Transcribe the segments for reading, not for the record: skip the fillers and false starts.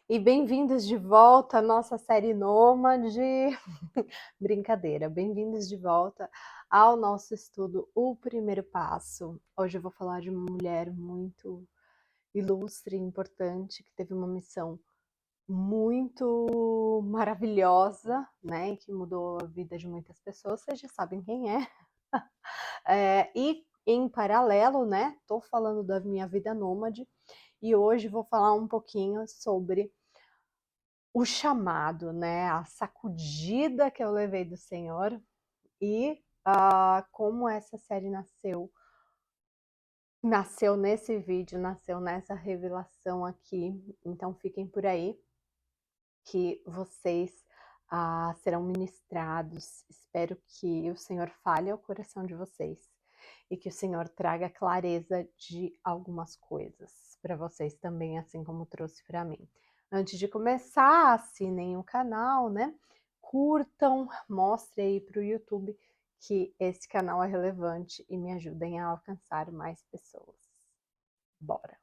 E bem-vindos de volta à nossa série Nômade. Brincadeira, bem-vindos de volta ao nosso estudo O Primeiro Passo. Hoje eu vou falar de uma mulher muito ilustre e importante que teve uma missão muito maravilhosa, né? E que mudou a vida de muitas pessoas. Vocês já sabem quem é. E em paralelo, né? Tô falando da minha vida nômade e hoje vou falar um pouquinho sobre o chamado, né? A sacudida que eu levei do Senhor e como essa série nasceu nesse vídeo, nasceu nessa revelação aqui. Então fiquem por aí que vocês serão ministrados. Espero que o Senhor fale ao coração de vocês e que o Senhor traga clareza de algumas coisas para vocês também, assim como trouxe para mim. Antes de começar, assinem o canal, né? Curtam, mostrem aí para o YouTube que esse canal é relevante e me ajudem a alcançar mais pessoas. Bora!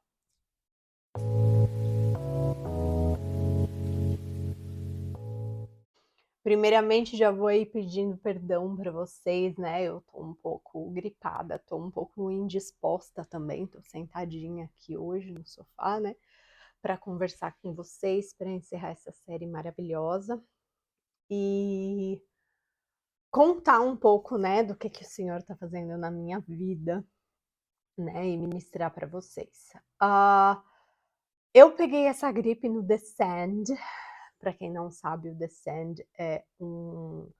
Primeiramente, já vou aí pedindo perdão para vocês, né? Eu tô um pouco gripada, tô um pouco indisposta também, tô sentadinha aqui hoje no sofá, né? Para conversar com vocês, para encerrar essa série maravilhosa e contar um pouco, né, do que o Senhor tá fazendo na minha vida, né? E ministrar para vocês. Eu peguei essa gripe no Descend. Para quem não sabe, o Descend é um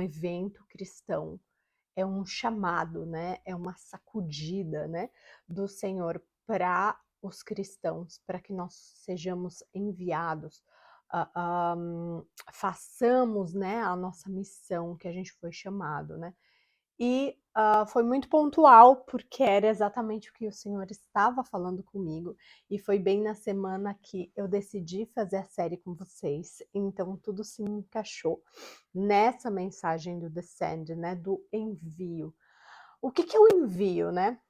evento cristão, é um chamado, né? É uma sacudida, né? Do Senhor para os cristãos, para que nós sejamos enviados, façamos, né, a nossa missão que a gente foi chamado, né? E foi muito pontual, porque era exatamente o que o Senhor estava falando comigo, e foi bem na semana que eu decidi fazer a série com vocês, então tudo se encaixou nessa mensagem do Descend, né, do envio. O que é o envio, né?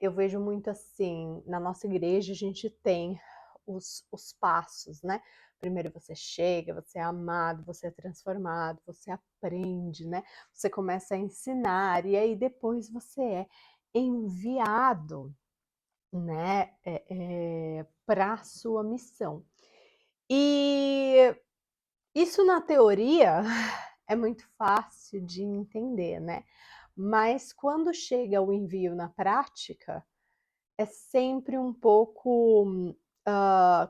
Eu vejo muito assim, na nossa igreja a gente tem os passos, né? Primeiro você chega, você é amado, você é transformado, você aprende, né? Você começa a ensinar e aí depois você é enviado, né? Para a sua missão. E isso na teoria é muito fácil de entender, né? Mas quando chega o envio na prática, é sempre um pouco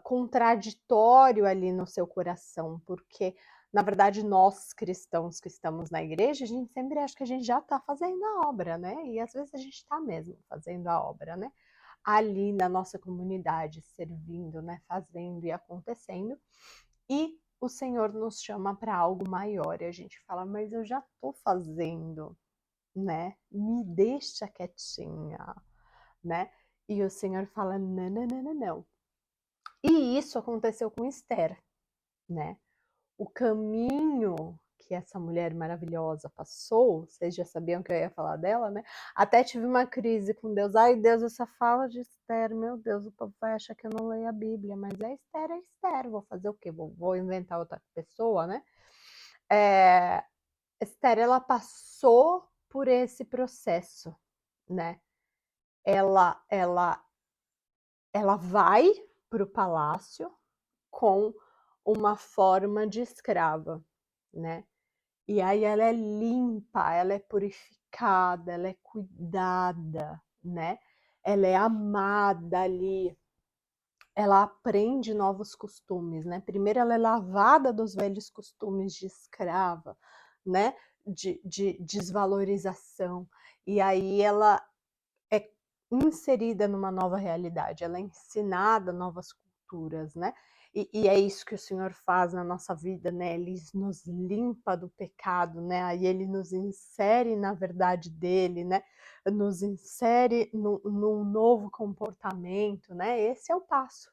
contraditório ali no seu coração, porque na verdade nós cristãos que estamos na igreja, a gente sempre acha que a gente já está fazendo a obra, né? E às vezes a gente está mesmo fazendo a obra, né? Ali na nossa comunidade, servindo, né? Fazendo e acontecendo. E o Senhor nos chama para algo maior e a gente fala, mas eu já estou fazendo, né? Me deixa quietinha, né? E o Senhor fala, não, não, não, não, não. E isso aconteceu com Esther, né? O caminho que essa mulher maravilhosa passou, vocês já sabiam que eu ia falar dela, né? Até tive uma crise com Deus. Ai, Deus, essa fala de Esther, meu Deus, o povo vai achar que eu não leio a Bíblia, mas é Esther, vou fazer o quê? Vou inventar outra pessoa, né? Esther, ela passou por esse processo, né? Ela vai para o palácio com uma forma de escrava, né? E aí ela é limpa, ela é purificada, ela é cuidada, né? Ela é amada ali, ela aprende novos costumes, né? Primeiro ela é lavada dos velhos costumes de escrava, né? De desvalorização. E aí ela é inserida numa nova realidade, ela é ensinada novas culturas, né? E é isso que o Senhor faz na nossa vida, né? Ele nos limpa do pecado, né? Aí ele nos insere na verdade dele, né? Nos insere num novo comportamento, né? Esse é o passo.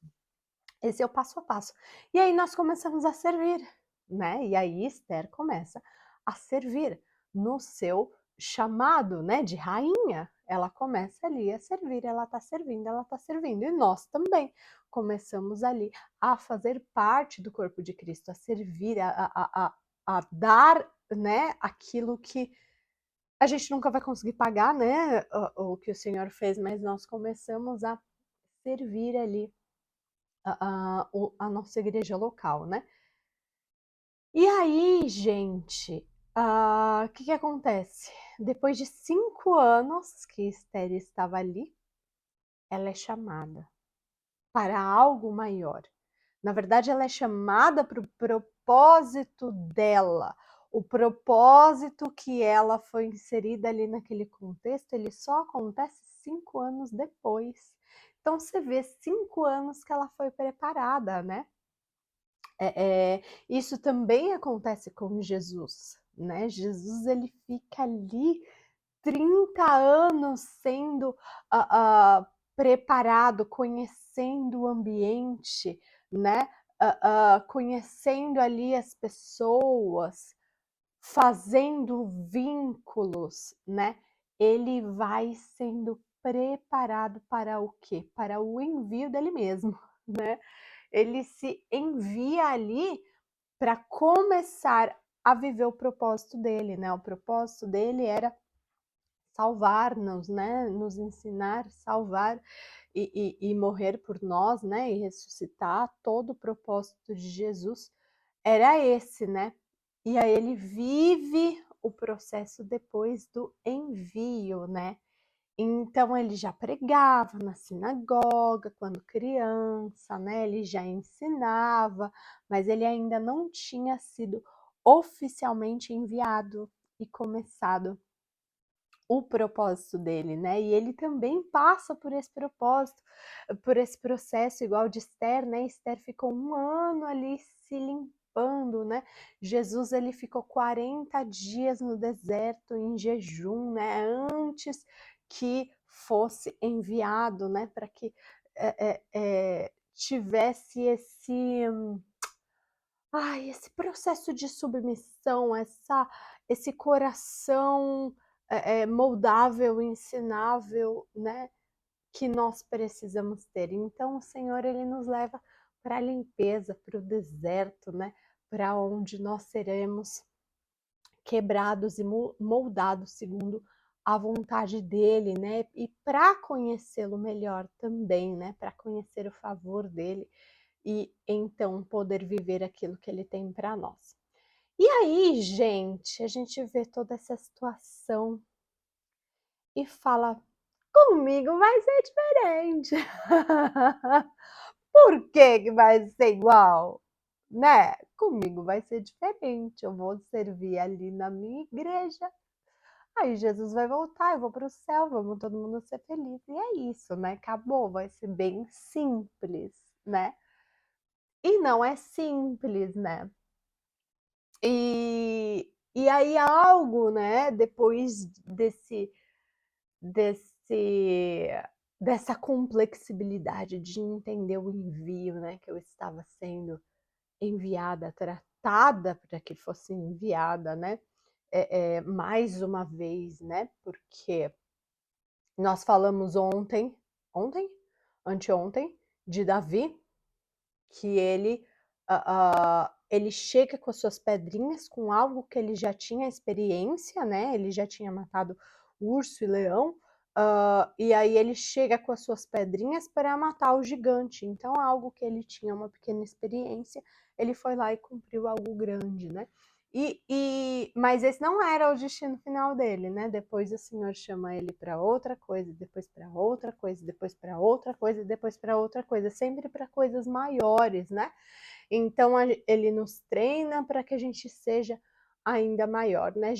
Esse é o passo a passo. E aí nós começamos a servir, né? E aí Esther começa a servir no seu chamado, né, de rainha. Ela começa ali a servir, ela está servindo, ela está servindo. E nós também. começamos ali a fazer parte do corpo de Cristo, a servir, a dar, né, aquilo que a gente nunca vai conseguir pagar, né, o que o Senhor fez, mas nós começamos a servir ali a nossa igreja local, né. E aí, gente, o que que acontece? Depois de 5 anos que Esther estava ali, ela é chamada para algo maior. Na verdade, ela é chamada para o propósito dela. O propósito que ela foi inserida ali naquele contexto, ele só acontece 5 anos depois. Então você vê 5 anos que ela foi preparada, né? Isso também acontece com Jesus, né? Jesus ele fica ali 30 anos sendo preparado, conhecendo o ambiente, né? Conhecendo ali as pessoas, fazendo vínculos, né? Ele vai sendo preparado para o quê? Para o envio dele mesmo, né? Ele se envia ali para começar a viver o propósito dele, né? O propósito dele era salvar-nos, né? Nos ensinar, salvar e morrer por nós, né? E ressuscitar. Todo o propósito de Jesus era esse, né? E aí ele vive o processo depois do envio, né? Então ele já pregava na sinagoga quando criança, né? Ele já ensinava, mas ele ainda não tinha sido oficialmente enviado e começado o propósito dele, né? E ele também passa por esse propósito, por esse processo igual de Esther, né? Esther ficou 1 ano ali se limpando, né? Jesus ele ficou 40 dias no deserto em jejum, né? Antes que fosse enviado, né? Para que tivesse esse processo de submissão, esse coração moldável, ensinável, né, que nós precisamos ter. Então, o Senhor ele nos leva para a limpeza, para o deserto, né, para onde nós seremos quebrados e moldados segundo a vontade dele, né, e para conhecê-lo melhor também, né, para conhecer o favor dele e então poder viver aquilo que ele tem para nós. E aí, gente, a gente vê toda essa situação e fala: comigo vai ser diferente. Por que que vai ser igual? Né? Comigo vai ser diferente. Eu vou servir ali na minha igreja. Aí Jesus vai voltar, eu vou para o céu, vamos todo mundo ser feliz. E é isso, né? Acabou, vai ser bem simples, né? E não é simples, né? E aí algo, né, depois desse dessa complexibilidade de entender o envio, né, que eu estava sendo enviada, tratada para que fosse enviada, né, mais uma vez, né, porque nós falamos ontem? Anteontem, de Davi, que ele chega com as suas pedrinhas, com algo que ele já tinha experiência, né? Ele já tinha matado urso e leão, e aí ele chega com as suas pedrinhas para matar o gigante. Então, algo que ele tinha uma pequena experiência, ele foi lá e cumpriu algo grande, né? Mas esse não era o destino final dele, né? Depois o Senhor chama ele para outra coisa, depois para outra coisa, depois para outra coisa, depois para outra coisa, sempre para coisas maiores, né? Então ele nos treina para que a gente seja ainda maior, né?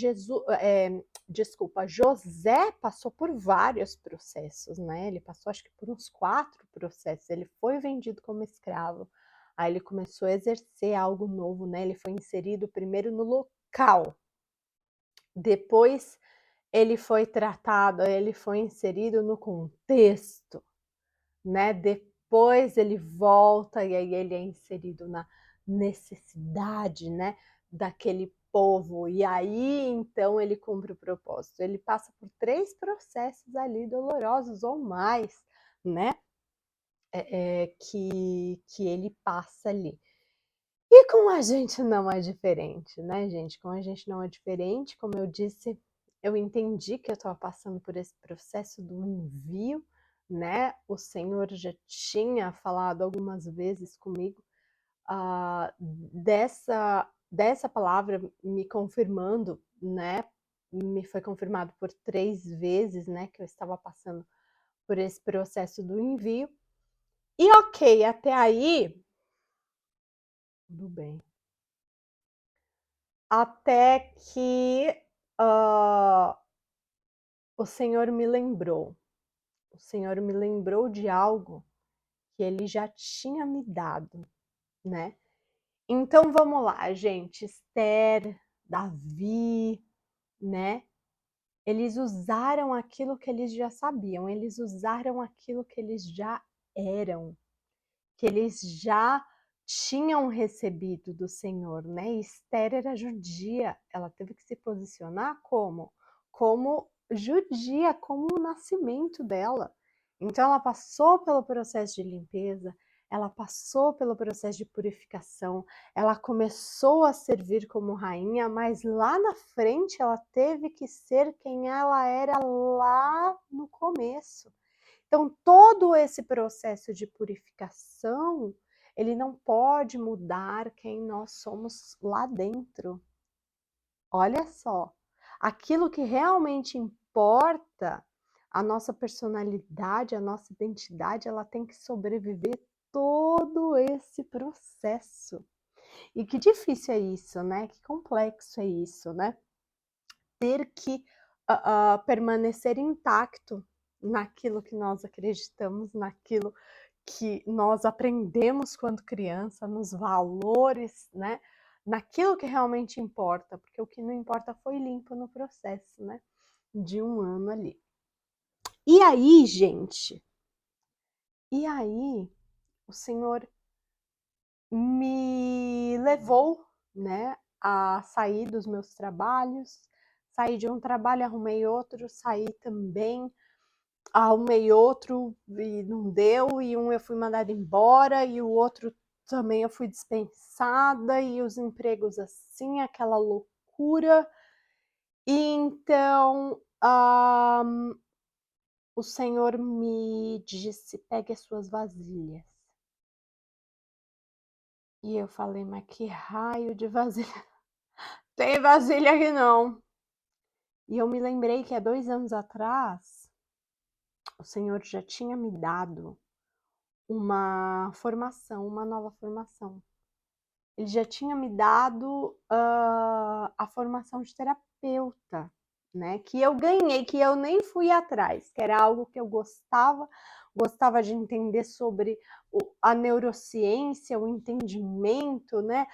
José passou por vários processos, né? Ele passou acho que por uns 4 processos. Ele foi vendido como escravo. Aí ele começou a exercer algo novo, né? Ele foi inserido primeiro no local, depois ele foi tratado, ele foi inserido no contexto, né? Depois ele volta e aí ele é inserido na necessidade, né? Daquele povo. E aí então ele cumpre o propósito. Ele passa por 3 processos ali dolorosos ou mais, né? que ele passa ali. E com a gente não é diferente, né, gente? Com a gente não é diferente, como eu disse, eu entendi que eu estava passando por esse processo do envio, né? O Senhor já tinha falado algumas vezes comigo, dessa palavra me confirmando, né? Me foi confirmado por 3 vezes, né, que eu estava passando por esse processo do envio. E ok, até aí, tudo bem. Até que, o Senhor me lembrou. O Senhor me lembrou de algo que ele já tinha me dado, né. Então vamos lá, gente, Esther, Davi, né, eles usaram aquilo que eles já sabiam, eles usaram aquilo que eles já eram. Que eles já tinham recebido do Senhor, né? E Esther era judia, ela teve que se posicionar como? Como judia, como o nascimento dela. Então ela passou pelo processo de limpeza, ela passou pelo processo de purificação, ela começou a servir como rainha, mas lá na frente ela teve que ser quem ela era lá no começo. Então, todo esse processo de purificação, ele não pode mudar quem nós somos lá dentro. Olha só, aquilo que realmente importa, a nossa personalidade, a nossa identidade, ela tem que sobreviver todo esse processo. E que difícil é isso, né? Que complexo é isso, né? Ter que permanecer intacto naquilo que nós acreditamos, naquilo que nós aprendemos quando criança, nos valores, né? Naquilo que realmente importa, porque o que não importa foi limpo no processo, né? De 1 ano ali. E aí, gente, o Senhor me levou, né, a sair dos meus trabalhos, saí de um trabalho, arrumei outro, saí também, arrumei outro e não deu, e um eu fui mandada embora, e o outro também eu fui dispensada, e os empregos assim, aquela loucura. E então, o Senhor me disse: pegue as suas vasilhas. E eu falei: mas que raio de vasilha? Tem vasilha aqui não. E eu me lembrei que há 2 anos atrás, o Senhor já tinha me dado uma formação, uma nova formação. Ele já tinha me dado a formação de terapeuta, né? Que eu ganhei, que eu nem fui atrás, que era algo que eu gostava de entender sobre a neurociência, o entendimento, né?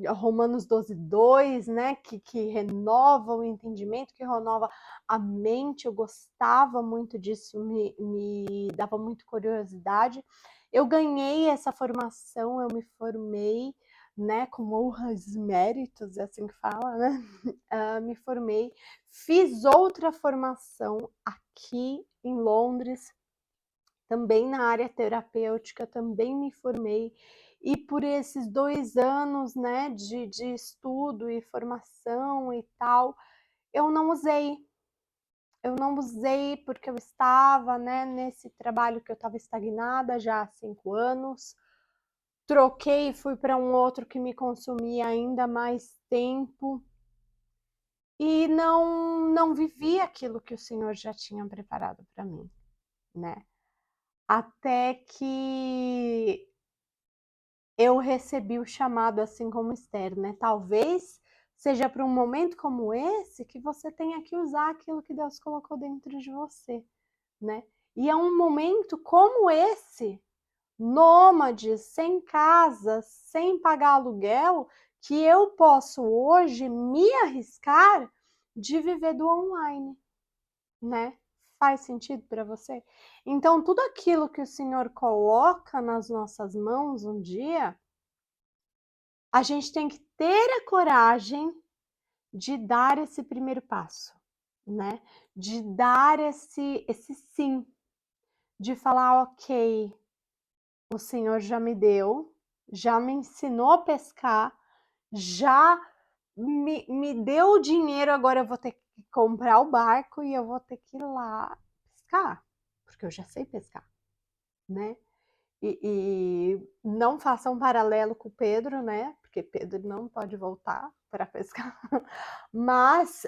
Romanos 12:2, né? Que renova o entendimento, que renova a mente. Eu gostava muito disso, me dava muito curiosidade. Eu ganhei essa formação, eu me formei, né, com honras e méritos, é assim que fala, né? Me formei, fiz outra formação aqui em Londres, também na área terapêutica, também me formei. E por esses 2 anos, né, de estudo e formação e tal, eu não usei. Eu não usei porque eu estava, né, nesse trabalho que eu estava estagnada já há 5 anos. Troquei e fui para um outro que me consumia ainda mais tempo. E não vivi aquilo que o Senhor já tinha preparado para mim, né? Até que eu recebi o chamado, assim como Esther, né? Talvez seja para um momento como esse que você tenha que usar aquilo que Deus colocou dentro de você, né? E é um momento como esse, nômade, sem casa, sem pagar aluguel, que eu posso hoje me arriscar de viver do online, né? Faz sentido para você? Então, tudo aquilo que o Senhor coloca nas nossas mãos um dia, a gente tem que ter a coragem de dar esse primeiro passo, né? De dar esse sim, de falar: ok, o Senhor já me deu, já me ensinou a pescar, já me deu o dinheiro, agora eu vou ter que comprar o barco e eu vou ter que ir lá pescar, porque eu já sei pescar, né? E não faça um paralelo com o Pedro, né? Porque Pedro não pode voltar para pescar. Mas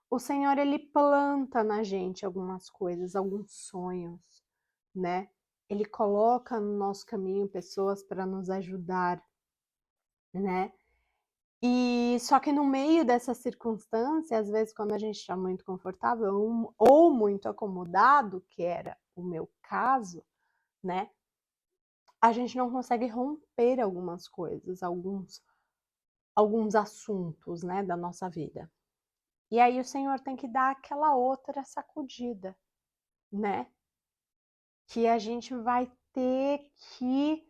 o Senhor, ele planta na gente algumas coisas, alguns sonhos, né? Ele coloca no nosso caminho pessoas para nos ajudar, né? E só que no meio dessa circunstância, às vezes quando a gente está muito confortável ou muito acomodado, que era o meu caso, né? A gente não consegue romper algumas coisas, alguns assuntos, né, da nossa vida. E aí o Senhor tem que dar aquela outra sacudida, né? Que a gente vai ter que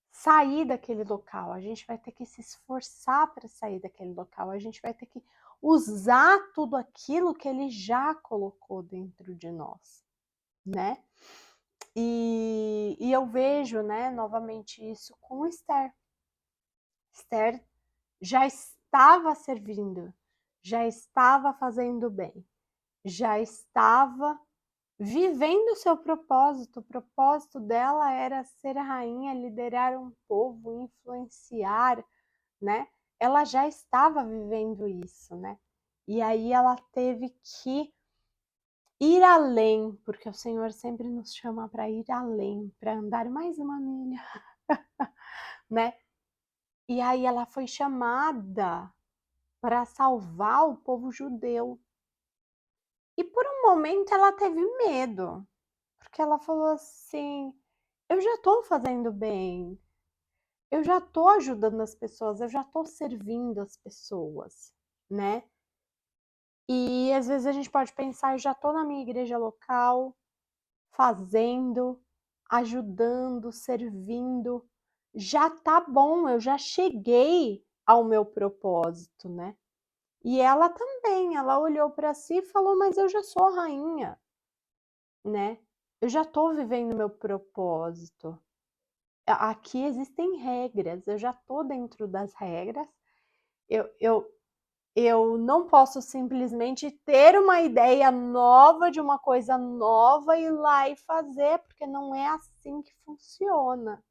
sair daquele local, a gente vai ter que se esforçar para sair daquele local, a gente vai ter que usar tudo aquilo que ele já colocou dentro de nós, né? E eu vejo, né, novamente isso com Esther. Esther já estava servindo, já estava fazendo bem, já estava vivendo o seu propósito. O propósito dela era ser a rainha, liderar um povo, influenciar, né? Ela já estava vivendo isso, né? E aí ela teve que ir além, porque o Senhor sempre nos chama para ir além, para andar mais uma milha, né? E aí ela foi chamada para salvar o povo judeu. E por um momento ela teve medo, porque ela falou assim: eu já estou fazendo bem, eu já estou ajudando as pessoas, eu já estou servindo as pessoas, né? E às vezes a gente pode pensar: eu já estou na minha igreja local, fazendo, ajudando, servindo, já tá bom, eu já cheguei ao meu propósito, né? E ela também, ela olhou para si e falou: mas eu já sou rainha, né? Eu já estou vivendo meu propósito. Aqui existem regras, eu já estou dentro das regras. Eu, eu, eu não posso simplesmente ter uma ideia nova de uma coisa nova e ir lá e fazer, porque não é assim que funciona,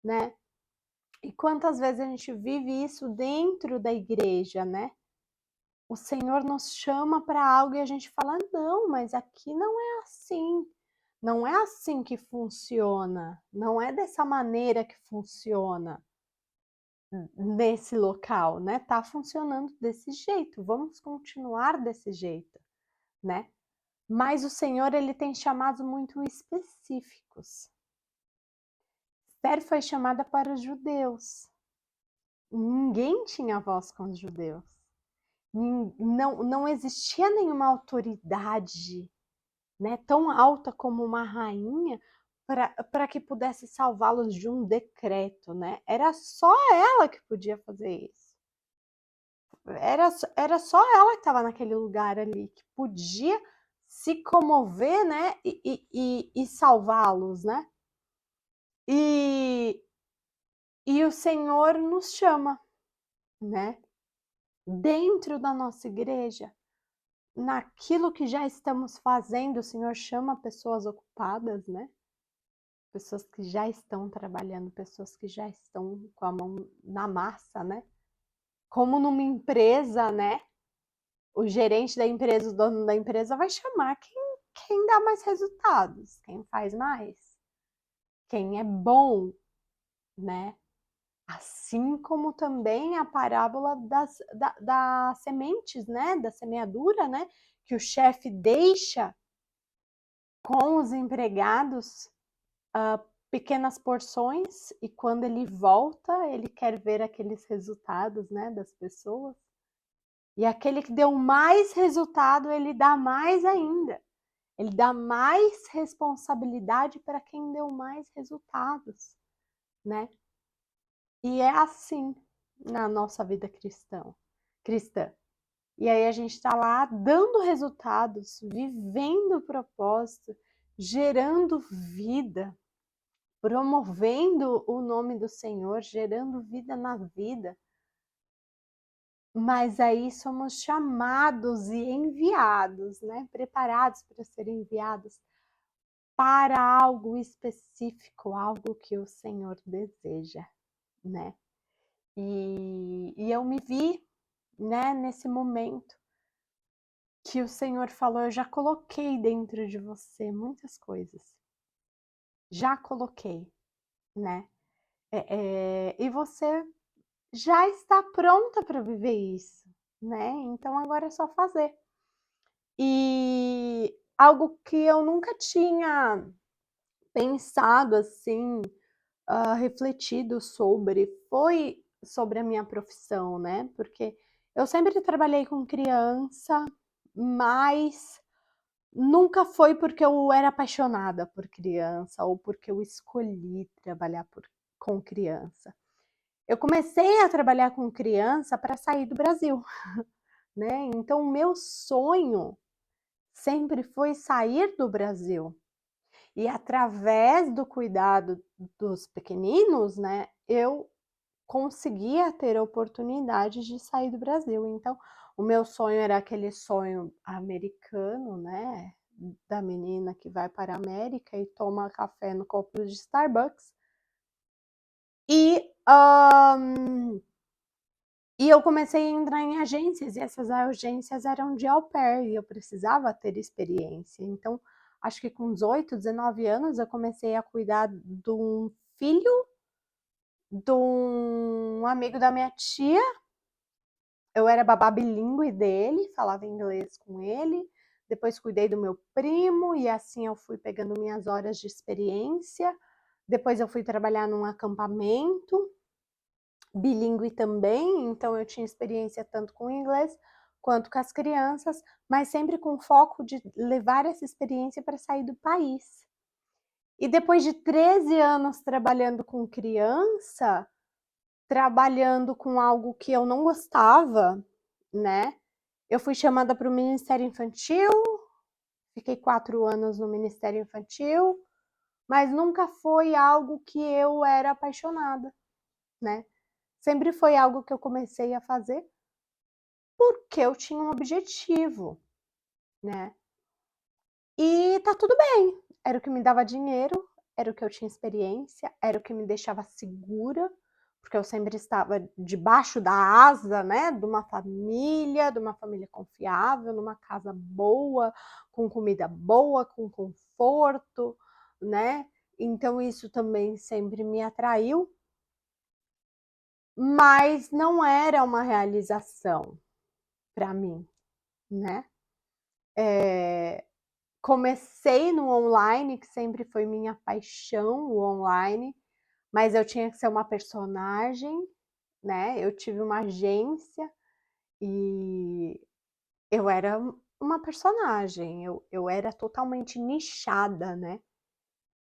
né? E quantas vezes a gente vive isso dentro da igreja, né? O Senhor nos chama para algo e a gente fala: não, mas aqui não é assim. Não é assim que funciona. Não é dessa maneira que funciona nesse local, né? Tá funcionando desse jeito. Vamos continuar desse jeito, né? Mas o Senhor, ele tem chamados muito específicos. Esther foi chamada para os judeus. Ninguém tinha voz com os judeus. Não existia nenhuma autoridade, né, tão alta como uma rainha para que pudesse salvá-los de um decreto, né? Era só ela que podia fazer isso. Era só ela que estava naquele lugar ali, que podia se comover, né? E salvá-los, né? E, e o Senhor nos chama, né? Dentro da nossa igreja, naquilo que já estamos fazendo, o Senhor chama pessoas ocupadas, né? Pessoas que já estão trabalhando, pessoas que já estão com a mão na massa, né? Como numa empresa, né? O gerente da empresa, o dono da empresa vai chamar quem dá mais resultados, quem faz mais, quem é bom, né? Assim como também a parábola das sementes, né? Da semeadura, né? Que o chefe deixa com os empregados pequenas porções e quando ele volta, ele quer ver aqueles resultados, né? Das pessoas. E aquele que deu mais resultado, ele dá mais ainda. Ele dá mais responsabilidade para quem deu mais resultados, né? E é assim na nossa vida cristã. E aí a gente está lá dando resultados, vivendo o propósito, gerando vida, promovendo o nome do Senhor, gerando vida na vida. Mas aí somos chamados e enviados, né? Preparados para serem enviados para algo específico, algo que o Senhor deseja, né? E eu me vi, né, nesse momento que o Senhor falou, eu já coloquei dentro de você muitas coisas. Já coloquei, né? E você já está pronta para viver isso, né? Então agora é só fazer. E algo que eu nunca tinha pensado assim, refletido sobre, foi sobre a minha profissão, né? Porque eu sempre trabalhei com criança, mas nunca foi porque eu era apaixonada por criança ou porque eu escolhi trabalhar com criança. Eu comecei a trabalhar com criança para sair do Brasil, né? Então, o meu sonho sempre foi sair do Brasil. E através do cuidado dos pequeninos, né, eu conseguia ter a oportunidade de sair do Brasil. Então, o meu sonho era aquele sonho americano, né, da menina que vai para a América e toma café no copo de Starbucks. E eu comecei a entrar em agências, e essas agências eram de au pair, e eu precisava ter experiência. Então, acho que com 18, 19 anos, eu comecei a cuidar de um filho de um amigo da minha tia. Eu era babá bilíngue dele, falava inglês com ele. Depois cuidei do meu primo, e assim eu fui pegando minhas horas de experiência. Depois eu fui trabalhar num acampamento bilíngue também, então eu tinha experiência tanto com o inglês quanto com as crianças, mas sempre com foco de levar essa experiência para sair do país. E depois de 13 anos trabalhando com criança, trabalhando com algo que eu não gostava, né? Eu fui chamada para o Ministério Infantil, fiquei 4 anos no Ministério Infantil, mas nunca foi algo que eu era apaixonada, né? Sempre foi algo que eu comecei a fazer porque eu tinha um objetivo, né? E tá tudo bem, era o que me dava dinheiro, era o que eu tinha experiência, era o que me deixava segura, porque eu sempre estava debaixo da asa, né, de uma família confiável, numa casa boa, com comida boa, com conforto, né? Então isso também sempre me atraiu, mas não era uma realização para mim, né? Comecei no online, que sempre foi minha paixão, o online, mas eu tinha que ser uma personagem, né? Eu tive uma agência e eu era uma personagem, eu era totalmente nichada, né?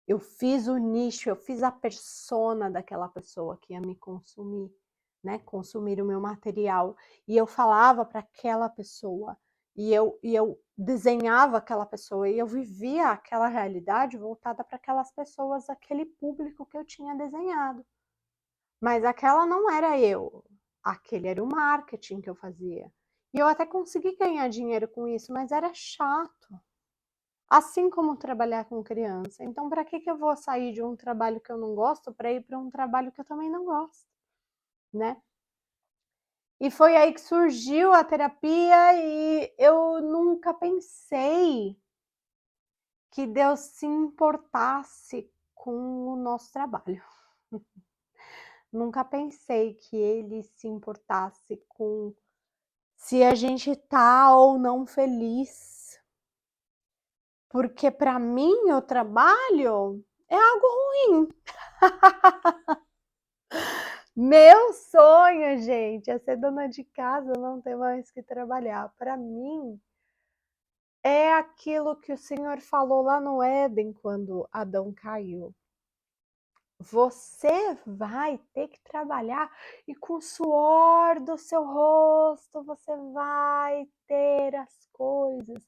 Eu fiz o nicho, eu fiz a persona daquela pessoa que ia me consumir, né? Consumir o meu material. E eu falava para aquela pessoa, e eu desenhava aquela pessoa, e eu vivia aquela realidade voltada para aquelas pessoas, aquele público que eu tinha desenhado. Mas aquela não era eu, aquele era o marketing que eu fazia. E eu até consegui ganhar dinheiro com isso, mas era chato. Assim como trabalhar com criança. Então, para que eu vou sair de um trabalho que eu não gosto para ir para um trabalho que eu também não gosto, né? E foi aí que surgiu a terapia, e eu nunca pensei que Deus se importasse com o nosso trabalho. Nunca pensei que Ele se importasse com se a gente tá ou não feliz. Porque para mim o trabalho é algo ruim. Meu sonho, gente, é ser dona de casa, não ter mais que trabalhar. Para mim, é aquilo que o Senhor falou lá no Éden quando Adão caiu. Você vai ter que trabalhar e com o suor do seu rosto você vai ter as coisas.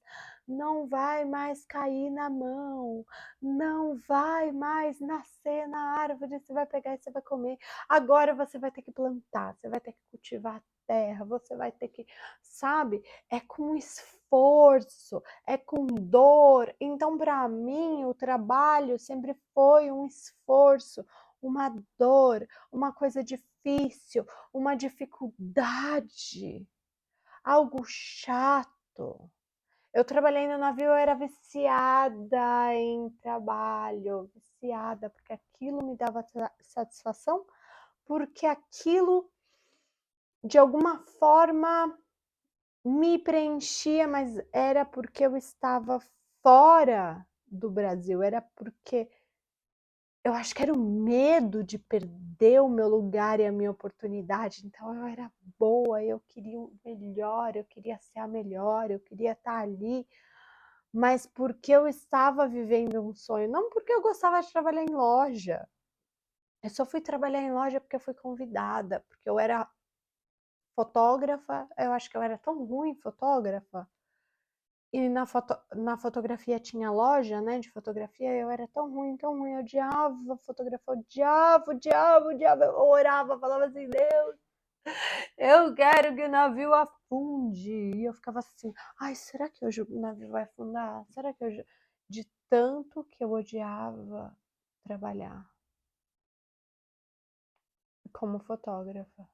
Não vai mais cair na mão, não vai mais nascer na árvore, você vai pegar e você vai comer. Agora você vai ter que plantar, você vai ter que cultivar a terra, você vai ter que, sabe? É com esforço, é com dor. Então, para mim, o trabalho sempre foi um esforço, uma dor, uma coisa difícil, uma dificuldade, algo chato. Eu trabalhei no navio, eu era viciada em trabalho, viciada, porque aquilo me dava satisfação, porque aquilo, de alguma forma, me preenchia, mas era porque eu estava fora do Brasil, era porque eu acho que era o medo de perder o meu lugar e a minha oportunidade. Então eu era boa, eu queria o melhor, eu queria ser a melhor, eu queria estar ali, mas porque eu estava vivendo um sonho, não porque eu gostava de trabalhar em loja. Eu só fui trabalhar em loja porque eu fui convidada, porque eu era fotógrafa, eu acho que eu era tão ruim fotógrafa. E na fotografia tinha loja, né, de fotografia, eu era tão ruim, eu odiava fotografar, odiava, odiava, odiava. Eu orava, falava assim, Deus, eu quero que o navio afunde. E eu ficava assim, ai, será que hoje o navio vai afundar? Será que hoje... De tanto que eu odiava trabalhar como fotógrafa.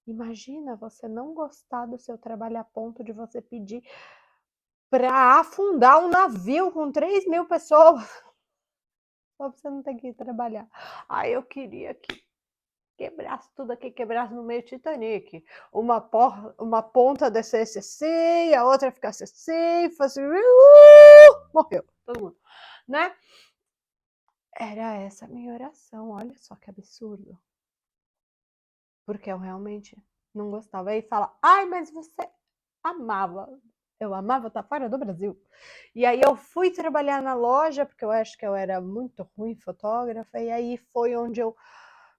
Imagina você não gostar do seu trabalho a ponto de você pedir para afundar um navio com 3.000 pessoas. Só pra você não ter que ir trabalhar. Aí eu queria que quebrasse tudo aqui, quebrasse no meio Titanic. Uma ponta descesse assim, a outra ficasse assim, fosse... morreu todo mundo, né? Era essa a minha oração, olha só que absurdo. Porque eu realmente não gostava. Aí fala, ai, mas você amava. Eu amava estar fora do Brasil. E aí eu fui trabalhar na loja, porque eu acho que eu era muito ruim fotógrafa, e aí foi onde eu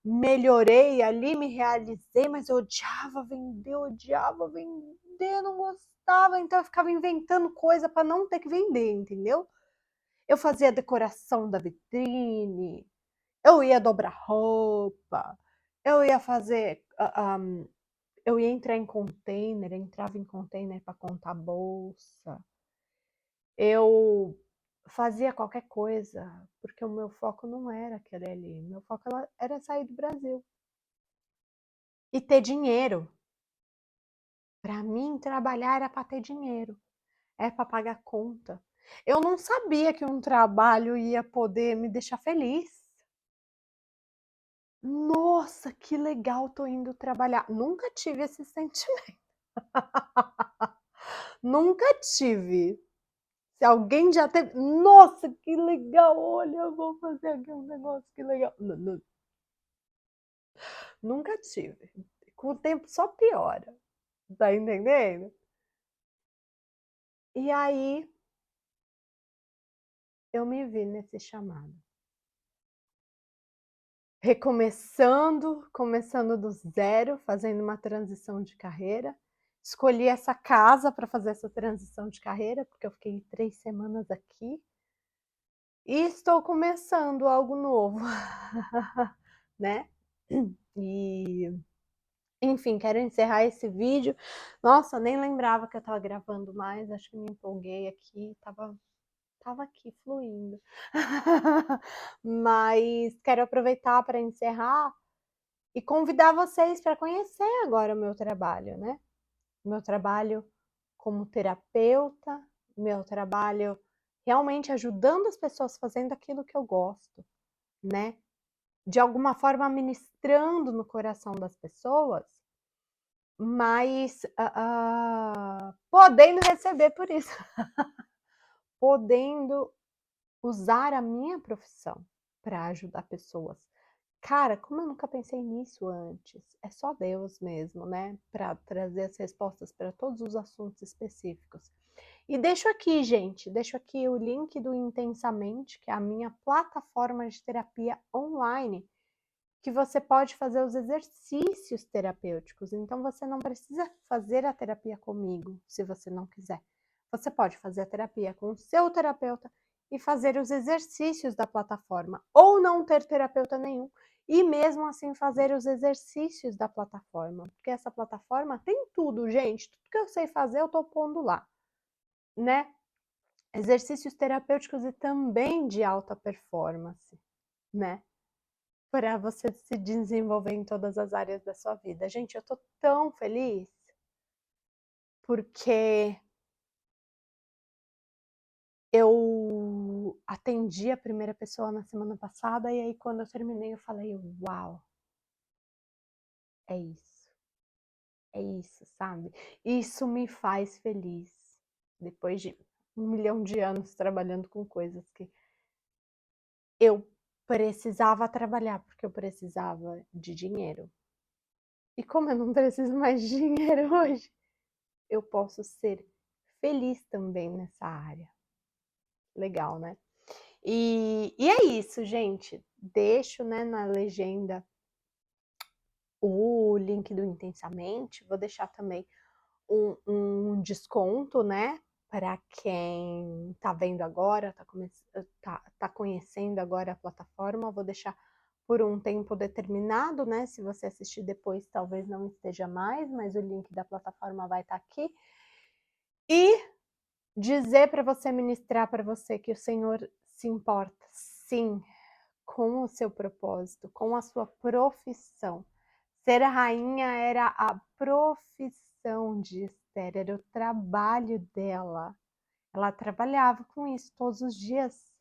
melhorei ali, me realizei, mas eu odiava vender, não gostava, então eu ficava inventando coisa para não ter que vender, entendeu? Eu fazia decoração da vitrine, eu ia dobrar roupa, eu ia fazer, eu ia entrar em container, entrava em container para contar bolsa. Eu fazia qualquer coisa, porque o meu foco não era aquele ali. Meu foco era sair do Brasil e ter dinheiro. Para mim, trabalhar era para ter dinheiro, é para pagar conta. Eu não sabia que um trabalho ia poder me deixar feliz. Nossa, que legal, tô indo trabalhar. Nunca tive esse sentimento. Nunca tive. Se alguém já teve, nossa, que legal, olha, eu vou fazer aqui um negócio, que legal. Nunca tive. Com o tempo só piora. Tá entendendo? E aí eu me vi nesse chamado. Recomeçando, começando do zero, fazendo uma transição de carreira. Escolhi essa casa para fazer essa transição de carreira, porque eu fiquei 3 semanas aqui. E estou começando algo novo, né? E, enfim, quero encerrar esse vídeo. Nossa, nem lembrava que eu estava gravando mais, acho que me empolguei aqui, tava aqui fluindo. Mas quero aproveitar para encerrar e convidar vocês para conhecer agora o meu trabalho, né? Meu trabalho como terapeuta, meu trabalho realmente ajudando as pessoas fazendo aquilo que eu gosto, né? De alguma forma ministrando no coração das pessoas, mas podendo receber por isso, podendo usar a minha profissão para ajudar pessoas. Cara, como eu nunca pensei nisso antes, é só Deus mesmo, né, para trazer as respostas para todos os assuntos específicos. E deixo aqui, gente, deixo aqui o link do Intensamente, que é a minha plataforma de terapia online, que você pode fazer os exercícios terapêuticos. Então, você não precisa fazer a terapia comigo, se você não quiser. Você pode fazer a terapia com o seu terapeuta e fazer os exercícios da plataforma, ou não ter terapeuta nenhum, e mesmo assim fazer os exercícios da plataforma, porque essa plataforma tem tudo, gente, tudo que eu sei fazer eu tô pondo lá, né? Exercícios terapêuticos e também de alta performance, né? Para você se desenvolver em todas as áreas da sua vida. Gente, eu tô tão feliz porque eu atendi a primeira pessoa na semana passada e aí quando eu terminei eu falei, uau, é isso, sabe? Isso me faz feliz. Depois de 1 milhão de anos trabalhando com coisas que eu precisava trabalhar, porque eu precisava de dinheiro. E como eu não preciso mais de dinheiro hoje, eu posso ser feliz também nessa área. Legal, né? E é isso, gente. Deixo, né, na legenda o link do Intensamente. Vou deixar também um desconto, né? Para quem tá vendo agora, tá conhecendo agora a plataforma. Vou deixar por um tempo determinado, né? Se você assistir depois, talvez não esteja mais, mas o link da plataforma vai estar aqui. E dizer para você, ministrar para você que o Senhor se importa, sim, com o seu propósito, com a sua profissão. Ser a rainha era a profissão de Esther, era o trabalho dela. Ela trabalhava com isso todos os dias,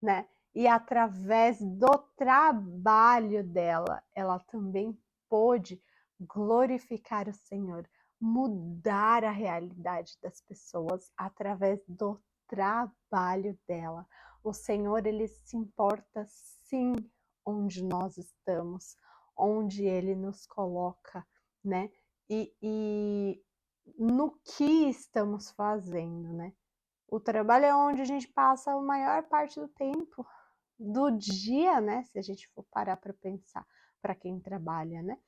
né? E através do trabalho dela, ela também pôde glorificar o Senhor, mudar a realidade das pessoas através do trabalho dela. O Senhor, ele se importa sim onde nós estamos, onde ele nos coloca, né? E no que estamos fazendo, né? O trabalho é onde a gente passa a maior parte do tempo do dia, né? Se a gente for parar para pensar, para quem trabalha, né?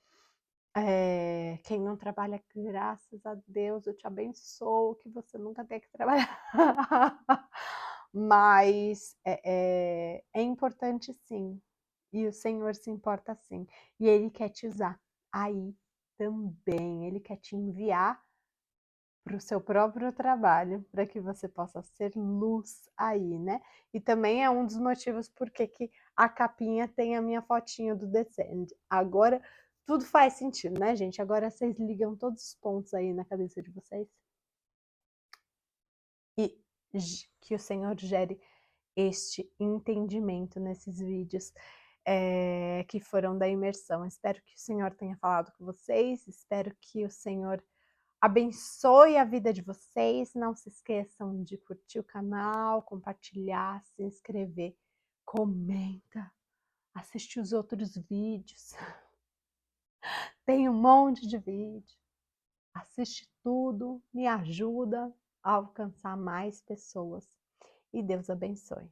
Quem não trabalha, graças a Deus, eu te abençoo, que você nunca tenha que trabalhar. Mas é importante sim, e o Senhor se importa sim, e Ele quer te usar aí também, Ele quer te enviar para o seu próprio trabalho, para que você possa ser luz aí, né? E também é um dos motivos por que a capinha tem a minha fotinha do Descend. Agora tudo faz sentido, né, gente? Agora vocês ligam todos os pontos aí na cabeça de vocês. E que o Senhor gere este entendimento nesses vídeos que foram da imersão. Espero que o Senhor tenha falado com vocês, espero que o Senhor abençoe a vida de vocês. Não se esqueçam de curtir o canal, compartilhar, se inscrever, comenta, assistir os outros vídeos. Tem um monte de vídeo. Assiste tudo, me ajuda a alcançar mais pessoas. E Deus abençoe.